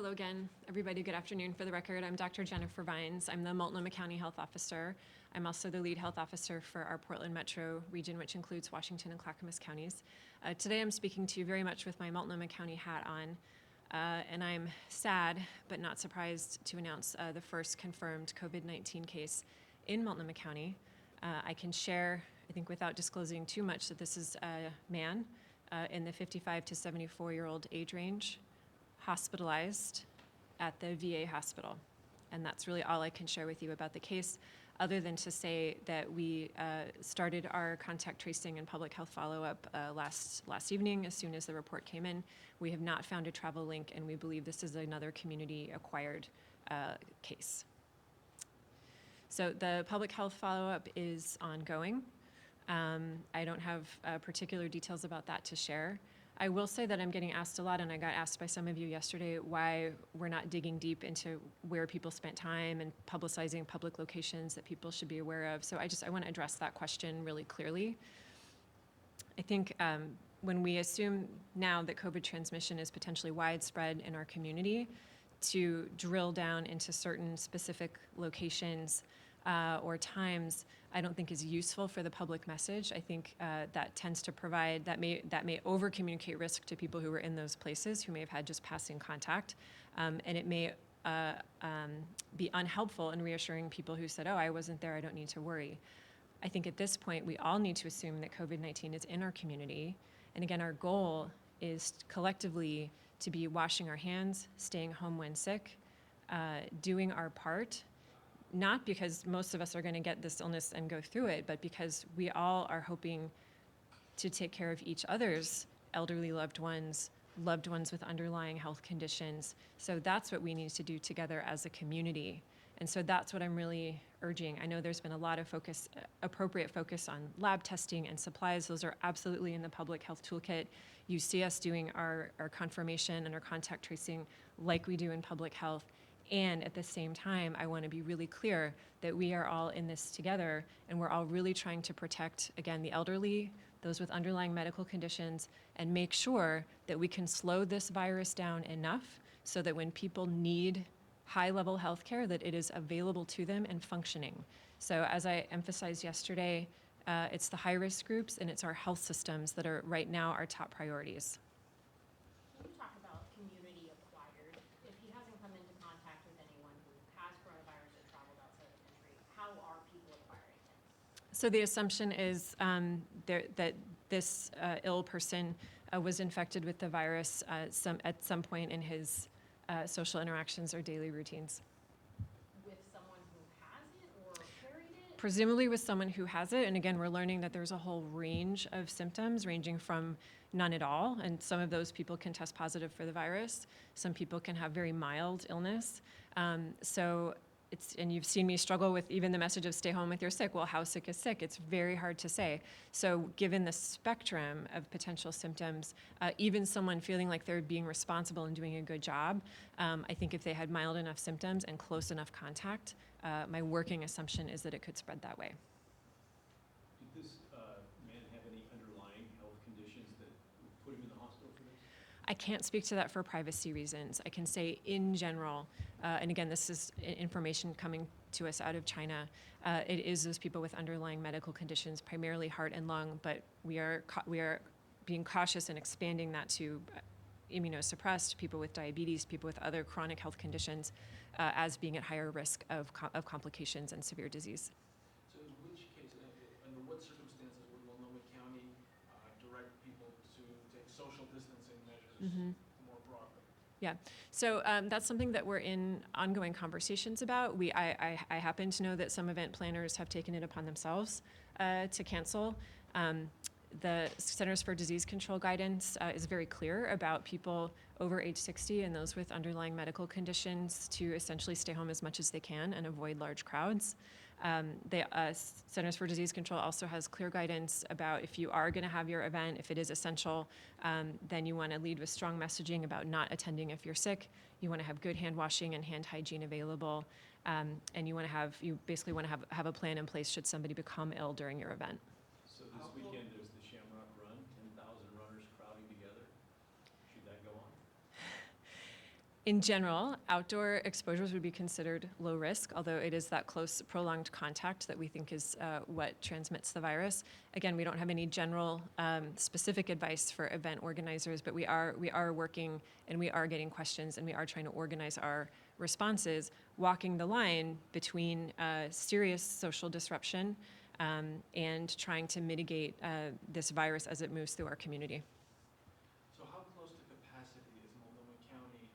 Hello again, everybody. Good afternoon. For the record, I'm Dr. Jennifer Vines. I'm the Multnomah County Health Officer. I'm also the lead health officer for our Portland Metro region, which includes Washington and Clackamas counties. Today I'm speaking to you very much with my Multnomah County hat on, and I'm sad but not surprised to announce the first confirmed COVID-19 case in Multnomah County. I can share, I think without disclosing too much, that this is a man in the 55 to 74-year-old age range, hospitalized at the VA hospital. And that's really all I can share with you about the case, other than to say that we started our contact tracing and public health follow-up last evening as soon as the report came in. We have not found a travel link, and we believe this is another community-acquired case. So the public health follow-up is ongoing. I don't have particular details about that to share. I will say that I'm getting asked a lot, and I got asked by some of you yesterday why we're not digging deep into where people spent time and publicizing public locations that people should be aware of. So I want to address that question really clearly. I think when we assume now that COVID transmission is potentially widespread in our community, to drill down into certain specific locations or times, I don't think is useful for the public message. I think that tends to provide, that may over communicate risk to people who were in those places, who may have had just passing contact, and it may be unhelpful in reassuring people who said, oh, I wasn't there, I don't need to worry. I think at this point, we all need to assume that COVID-19 is in our community. And again, our goal is collectively to be washing our hands, staying home when sick, doing our part, not because most of us are going to get this illness and go through it, but because we all are hoping to take care of each other's elderly loved ones with underlying health conditions. So that's what we need to do together as a community. And so that's what I'm really urging. I know there's been a lot of focus, appropriate focus on lab testing and supplies. Those are absolutely in the public health toolkit. You see us doing our confirmation and our contact tracing like we do in public health. And at the same time, I want to be really clear that we are all in this together, and we're all really trying to protect, again, the elderly, those with underlying medical conditions, and make sure that we can slow this virus down enough so that when people need high-level health care, that it is available to them and functioning. So as I emphasized yesterday, it's the high-risk groups and it's our health systems that are right now our top priorities. Can you talk about community acquired? If he hasn't come into contact with anyone who has coronavirus or traveled outside the country, how are people acquiring it? So the assumption is that this ill person was infected with the virus at some point in his social interactions or daily routines. With someone who has it or carried it? Presumably with someone who has it. And again, we're learning that there's a whole range of symptoms ranging from none at all. And some of those people can test positive for the virus. Some people can have very mild illness. And you've seen me struggle with even the message of stay home if you're sick. Well, how sick is sick? It's very hard to say. So given the spectrum of potential symptoms, even someone feeling like they're being responsible and doing a good job, I think if they had mild enough symptoms and close enough contact, my working assumption is that it could spread that way. Did this man have any underlying health conditions that would put him in the hospital for this? I can't speak to that for privacy reasons. I can say in general, and again, this is information coming to us out of China, it is those people with underlying medical conditions, primarily heart and lung, but we are being cautious and expanding that to immunosuppressed, people with diabetes, people with other chronic health conditions, as being at higher risk of complications and severe disease. So in which case, under what circumstances would Multnomah County direct people to take social distancing measures more broadly? Yeah, so that's something that we're in ongoing conversations about. I happen to know that some event planners have taken it upon themselves to cancel. The Centers for Disease Control guidance is very clear about people over age 60 and those with underlying medical conditions to essentially stay home as much as they can and avoid large crowds. The Centers for Disease Control also has clear guidance about if you are going to have your event, if it is essential, then you want to lead with strong messaging about not attending if you're sick. You want to have good hand washing and hand hygiene available, and you basically want to have a plan in place should somebody become ill during your event. So this weekend there's the Shamrock Run, 10,000 runners crowding together. Should that go on? In general, outdoor exposures would be considered low risk, although it is that close, prolonged contact that we think is what transmits the virus. Again, we don't have any general specific advice for event organizers, but we are working and we are getting questions and we are trying to organize our responses, walking the line between serious social disruption and trying to mitigate this virus as it moves through our community. So how close to capacity is Multnomah County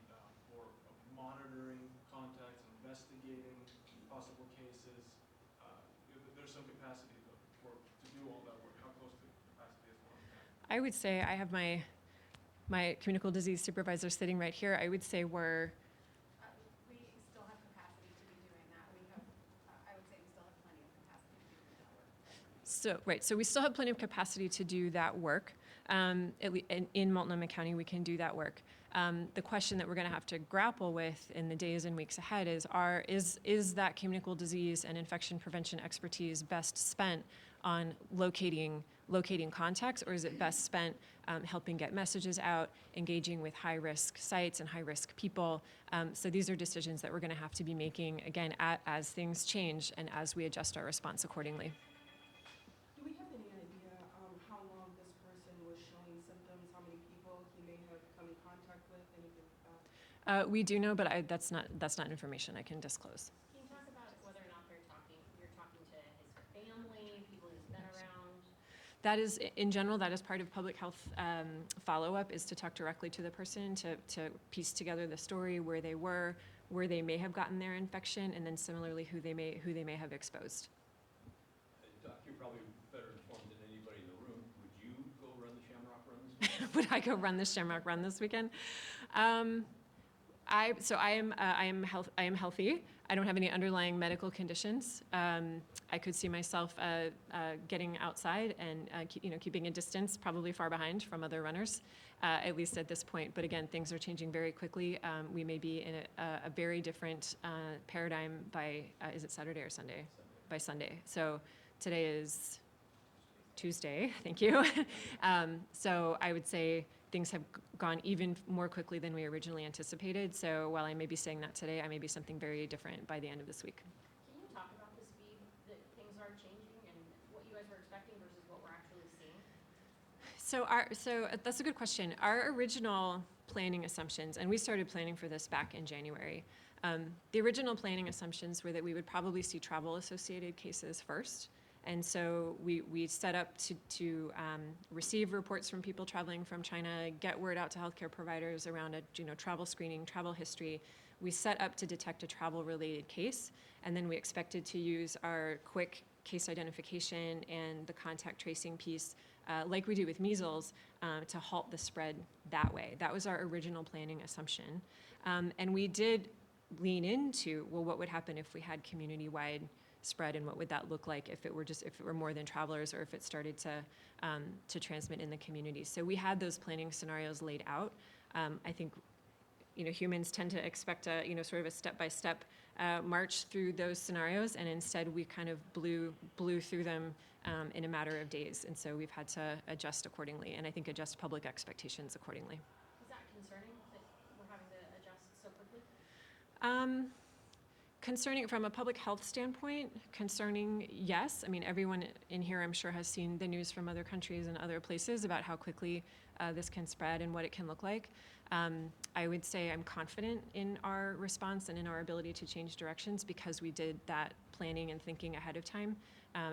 for monitoring contacts, investigating possible cases? There's some capacity to do all that work. How close to capacity is Multnomah County? I would say I have my communicable disease supervisor sitting right here. I would say we're We still have capacity to be doing that. We have, I would say we still have plenty of capacity to be doing that work. So we still have plenty of capacity to do that work. In Multnomah County, we can do that work. The question that we're going to have to grapple with in the days and weeks ahead is that communicable disease and infection prevention expertise best spent on locating contacts, or is it best spent helping get messages out, engaging with high-risk sites and high-risk people? So these are decisions that we're going to have to be making, again, as things change and as we adjust our response accordingly. Do we have any idea how long this person was showing symptoms, how many people he may have come in contact with, anything like that? We do know, but that's not information I can disclose. Can you talk about whether or not you're talking to his family, people he's been around? That is, in general, that is part of public health follow-up, is to talk directly to the person, to piece together the story, where they were, where they may have gotten their infection, and then similarly who they may have exposed. Doc, you're probably better informed than anybody in the room. Would you go run the Shamrock Run this weekend? Would I go run the Shamrock Run this weekend? I am healthy. I don't have any underlying medical conditions. I could see myself getting outside and keeping a distance, probably far behind from other runners, at least at this point. But again, things are changing very quickly. We may be in a very different paradigm by is it Saturday or Sunday? By Sunday. So today is Tuesday. Thank you. So I would say things have gone even more quickly than we originally anticipated. So while I may be saying that today, I may be something very different by the end of this week. Can you talk about the speed that things are changing and what you guys were expecting versus what we're actually seeing? So that's a good question. Our original planning assumptions, and we started planning for this back in January. The original planning assumptions were that we would probably see travel-associated cases first. And so we set up to receive reports from people traveling from China, get word out to healthcare providers around travel screening, travel history. We set up to detect a travel-related case, and then we expected to use our quick case identification and the contact tracing piece, like we do with measles, to halt the spread that way. That was our original planning assumption. And we did lean into, well, what would happen if we had community-wide spread, and what would that look like if it were more than travelers, or if it started to transmit in the community. So we had those planning scenarios laid out. I think humans tend to expect a sort of a step-by-step march through those scenarios, and instead we kind of blew through them in a matter of days. And so we've had to adjust accordingly, and I think adjust public expectations accordingly. Is that concerning that we're having to adjust so quickly? Concerning from a public health standpoint, yes. I mean, everyone in here, I'm sure, has seen the news from other countries and other places about how quickly this can spread and what it can look like. I would say I'm confident in our response and in our ability to change directions because we did that planning and thinking ahead of time,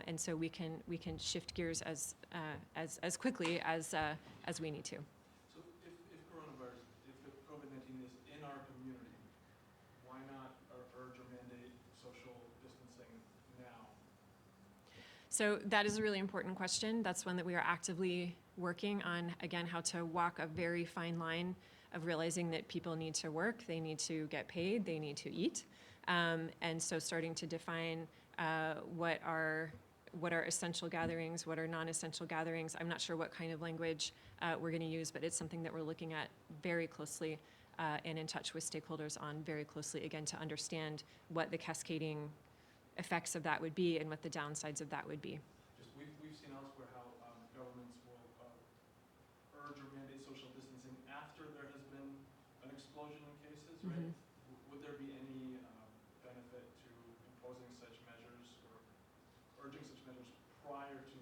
and so we can shift gears as quickly as we need to. So if coronavirus, if COVID-19 is in our community, why not urge or mandate social distancing now? So that is a really important question. That's one that we are actively working on, again, how to walk a very fine line of realizing that people need to work, they need to get paid, they need to eat. And so starting to define what are essential gatherings, what are non-essential gatherings. I'm not sure what kind of language we're going to use, but it's something that we're looking at very closely and in touch with stakeholders on very closely, again, to understand what the cascading effects of that would be and what the downsides of that would be. Just we've seen elsewhere how governments will urge or mandate social distancing after there has been an explosion in cases, right? urging such measures prior to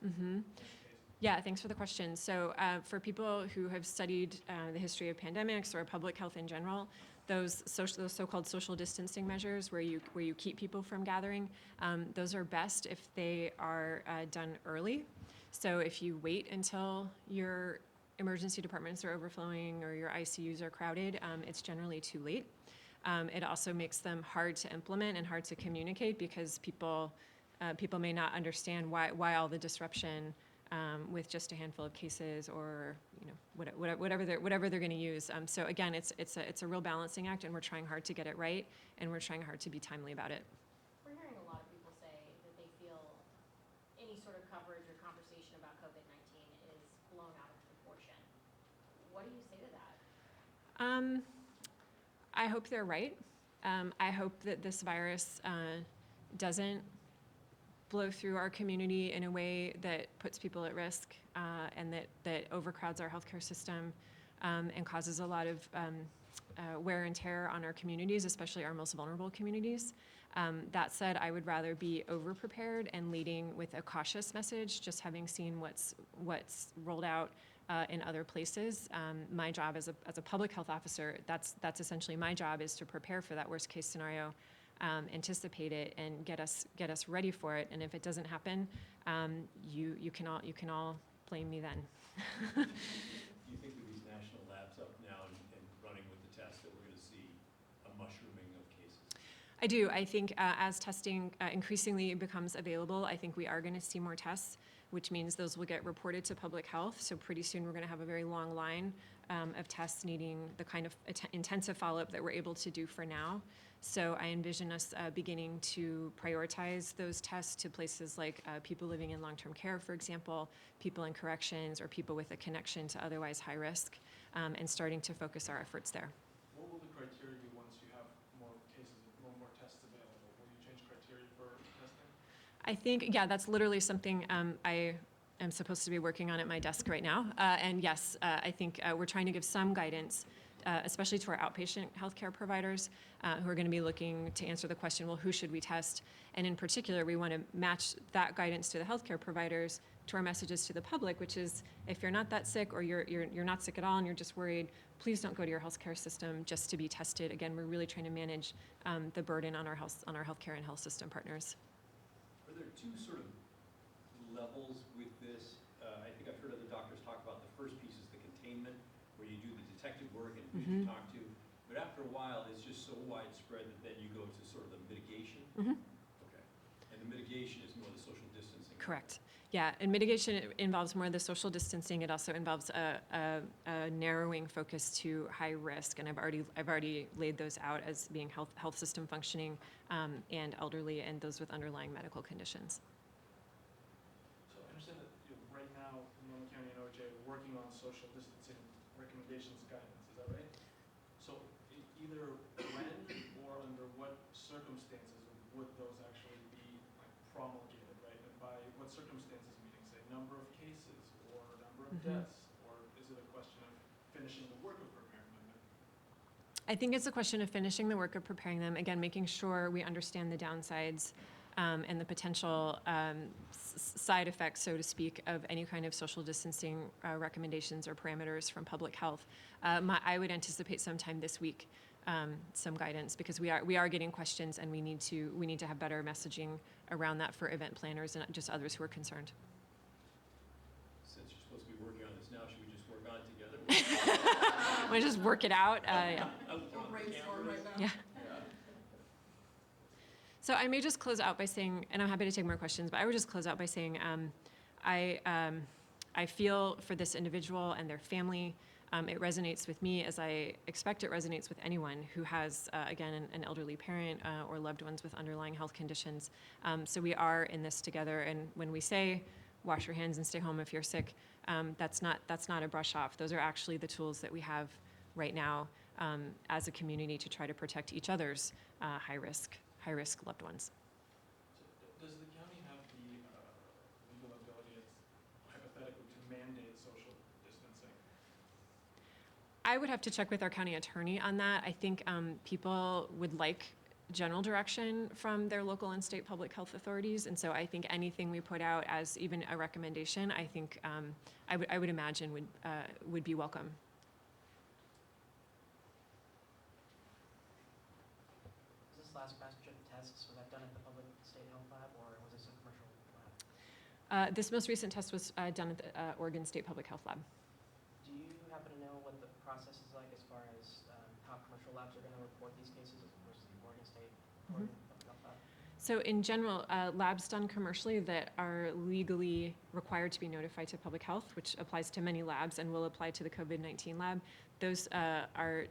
Mm-hmm. an case? Yeah, thanks for the question. So for people who have studied the history of pandemics or public health in general, those so-called social distancing measures where you keep people from gathering, those are best if they are done early. So if you wait until your emergency departments are overflowing or your ICUs are crowded, it's generally too late. It also makes them hard to implement and hard to communicate because people may not understand why all the disruption with just a handful of cases, or whatever they're going to use. So again, it's a real balancing act, and we're trying hard to get it right, and we're trying hard to be timely about it. We're hearing a lot of people say that they feel any sort of coverage or conversation about COVID-19 is blown out of proportion. What do you say to that? I hope they're right. I hope that this virus doesn't blow through our community in a way that puts people at risk and that overcrowds our healthcare system and causes a lot of wear and tear on our communities, especially our most vulnerable communities. That said, I would rather be over-prepared and leading with a cautious message, just having seen what's rolled out in other places. My job as a public health officer, that's essentially my job, is to prepare for that worst case scenario, anticipate it, and get us ready for it. And if it doesn't happen, you can all blame me then. Do you think with these national labs up now and running with the test that we're going to see a mushrooming of cases? I do. I think as testing increasingly becomes available, I think we are going to see more tests, which means those will get reported to public health. So pretty soon we're going to have a very long line of tests needing the kind of intensive follow-up that we're able to do for now. So I envision us beginning to prioritize those tests to places like people living in long-term care, for example, people in corrections, or people with a connection to otherwise high risk, and starting to focus our efforts there. What will the criteria be once you have more cases, more tests available? Will you change criteria for testing? I think, yeah, that's literally something I am supposed to be working on at my desk right now. And yes, I think we're trying to give some guidance, especially to our outpatient healthcare providers who are going to be looking to answer the question, well, who should we test? And in particular, we want to match that guidance to the healthcare providers to our messages to the public, which is, if you're not that sick, or you're not sick at all and you're just worried, please don't go to your healthcare system just to be tested. Again, we're really trying to manage the burden on our healthcare and health system partners. Are there two sort of levels with this? I think I've heard other doctors talk about the first piece is the containment, where you do the detective work and who you talk to. But after a while, it's just so widespread that then you go to sort of the mitigation. Okay. And the mitigation is more the social distancing. Correct. Yeah, and mitigation involves more of the social distancing. It also involves a narrowing focus to high risk, and I've already laid those out as being health system functioning and elderly, and those with underlying medical conditions. So I understand that right now, Multnomah County and OHA are working on social distancing recommendations guidance. Is that right? So either when or under what circumstances would those actually be promulgated, right? And by what circumstances, meaning say number of cases or number of deaths, or is it a question of finishing the work of preparing them? I think it's a question of finishing the work of preparing them. Again, making sure we understand the downsides and the potential side effects, so to speak, of any kind of social distancing recommendations or parameters from public health. I would anticipate sometime this week some guidance, because we are getting questions, and we need to have better messaging around that for event planners and just others who are concerned. Since you're supposed to be working on this now, should we just work on it together? Want to just work it out? Yeah. Brainstorm right now. Yeah. So I may just close out by saying, and I'm happy to take more questions, but I would just close out by saying I feel for this individual and their family. It resonates with me, as I expect it resonates with anyone who has, again, an elderly parent or loved ones with underlying health conditions. So we are in this together, and when we say wash your hands and stay home if you're sick, that's not a brush off. Those are actually the tools that we have right now as a community to try to protect each other's high risk loved ones. So does the county have the legal ability, hypothetically, to mandate social distancing? I would have to check with our county attorney on that. I think people would like general direction from their local and state public health authorities. And so I think anything we put out as even a recommendation, I think I would imagine would be welcome. Was this last batch of tests, was that done at the public state health lab, or was this a commercial lab? This most recent test was done at the Oregon State Public Health Lab. Do you happen to know what the process is like as far as how commercial labs are going to report these cases as opposed to the Oregon State, Oregon Public Health Lab? So in general, labs done commercially that are legally required to be notified to public health, which applies to many labs and will apply to the COVID-19 lab, those are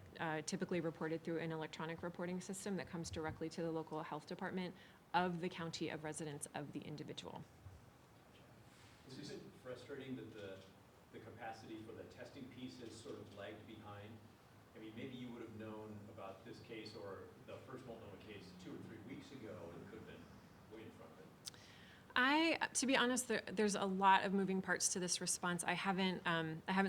typically reported through an electronic reporting system that comes directly to the local health department of the county of residence of the individual. Is it frustrating that the capacity for the testing piece has sort of lagged behind? I mean, maybe you would have known about this case or the first Multnomah case 2 or 3 weeks ago and could have been way in front of it. To be honest, there's a lot of moving parts to this response. I haven't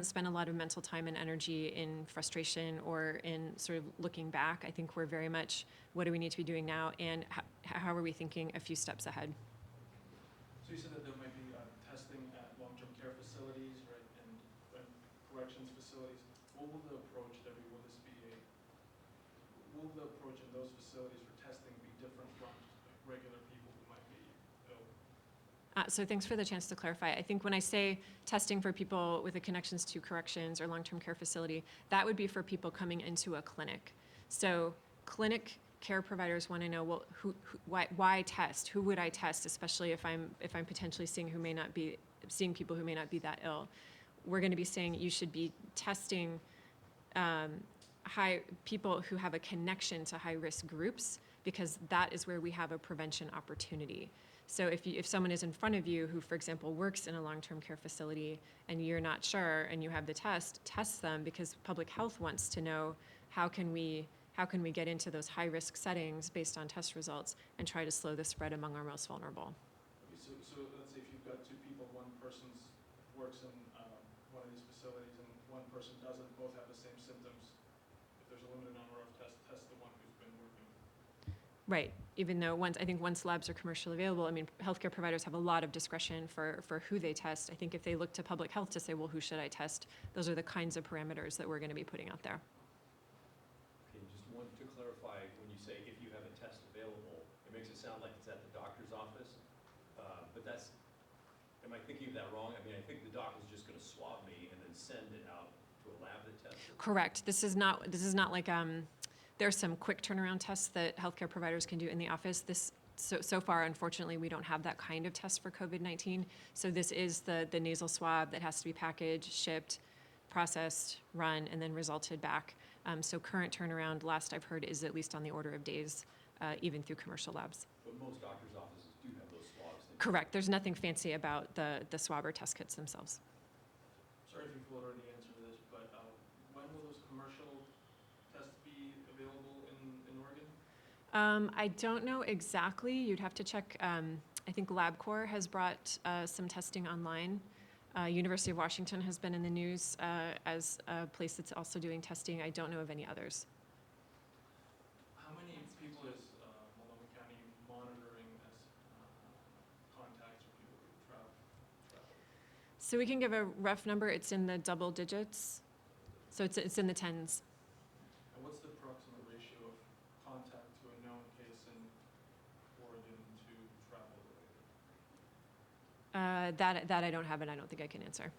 spent a lot of mental time and energy in frustration or in sort of looking back. I think we're very much, what do we need to be doing now, and how are we thinking a few steps ahead? So you said that there might be testing at long-term care facilities, right, and corrections facilities. What will the approach there be? Will the approach in those facilities for testing be different from regular people who might be ill? So thanks for the chance to clarify. I think when I say testing for people with the connections to corrections or long-term care facility, that would be for people coming into a clinic. So clinic care providers want to know, well, why test? Who would I test, especially if I'm potentially seeing people who may not be that ill? We're going to be saying you should be testing people who have a connection to high-risk groups, because that is where we have a prevention opportunity. So if someone is in front of you who, for example, works in a long-term care facility and you're not sure and you have the test them, because public health wants to know how can we get into those high-risk settings based on test results and try to slow the spread among our most vulnerable. Okay, so let's say if you've got 2 people, one person works in one of these facilities and one person doesn't, both have the same symptoms. If there's a limited number of tests, test the one who's been working. Right. Even though once labs are commercially available, I mean, healthcare providers have a lot of discretion for who they test. I think if they look to public health to say, well, who should I test? Those are the kinds of parameters that we're going to be putting out there. Okay, just wanted to clarify, when you say if you have a test available, it makes it sound like it's at the doctor's office, but am I thinking of that wrong? I mean, I think the doctor's just going to swab me and then send it out to a lab to test it. Correct. This is not like there's some quick turnaround tests that healthcare providers can do in the office. So far, unfortunately, we don't have that kind of test for COVID-19. So this is the nasal swab that has to be packaged, shipped, processed, run, and then resulted back. So current turnaround, last I've heard, is at least on the order of days, even through commercial labs. But most doctors' offices do have those swabs. Correct. There's nothing fancy about the swab or test kits themselves. Sorry if you've already answered this, but when will those commercial tests be available in Oregon? I don't know exactly. You'd have to check. I think LabCorp has brought some testing online. University of Washington has been in the news as a place that's also doing testing. I don't know of any others. How many people is Multnomah County monitoring as contacts or people who travel? So we can give a rough number. It's in the double digits. So it's in the tens. And what's the approximate ratio of contact to a known case in Oregon to travel related? That I don't have, and I don't think I can answer.